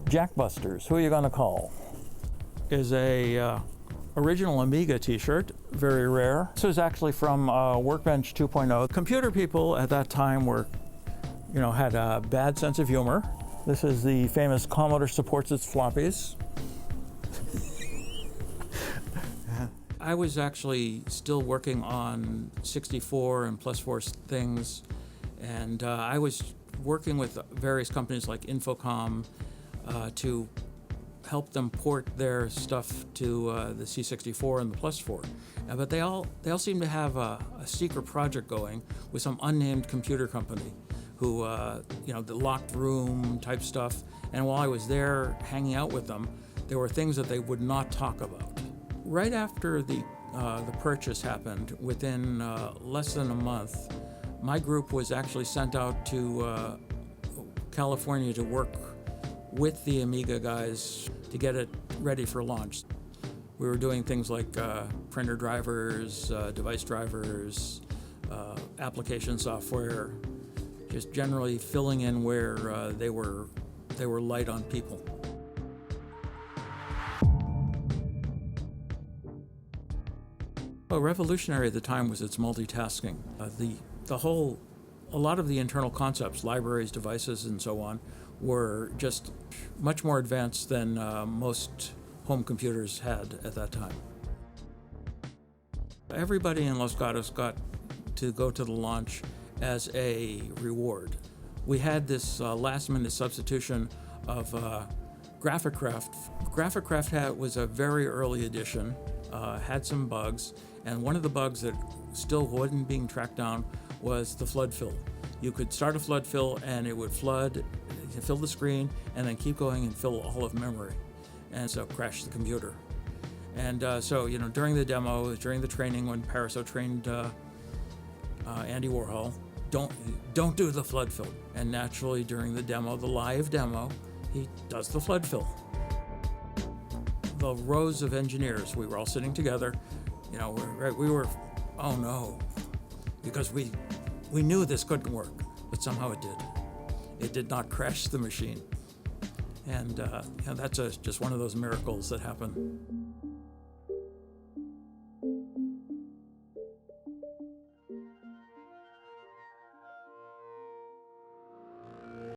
Jackbusters, who are you going to call? Is a original Amiga t-shirt, very rare. This was actually from Workbench 2.0. Computer people at that time were, had a bad sense of humor. This is the famous Commodore supports its floppies. I was actually still working on 64 and +4 things, and I was working with various companies like Infocom to help them port their stuff to the C64 and the +4. But they all seem to have a secret project going with some unnamed computer company who, the locked room type stuff. And while I was there hanging out with them, there were things that they would not talk about. Right after the purchase happened, within less than a month, my group was actually sent out to California to work with the Amiga guys to get it ready for launch. We were doing things like printer drivers, device drivers, application software, just generally filling in where they were light on people. Well, revolutionary at the time was its multitasking. A lot of the internal concepts, libraries, devices, and so on, were just much more advanced than most home computers had at that time. Everybody in Los Gatos got to go to the launch as a reward. We had this last-minute substitution of GraphicCraft. GraphicCraft was a very early edition, had some bugs, and one of the bugs that still wasn't being tracked down was the flood fill. You could start a flood fill and it would flood, fill the screen, and then keep going and fill all of memory, and so crash the computer. And so during the demo, during the training when Pariseau trained Andy Warhol, don't do the flood fill. And naturally during the demo, the live demo, he does the flood fill. The rows of engineers, we were all sitting together, we were, oh no, because we knew this couldn't work, but somehow it did. It did not crash the machine. And that's just one of those miracles that happen.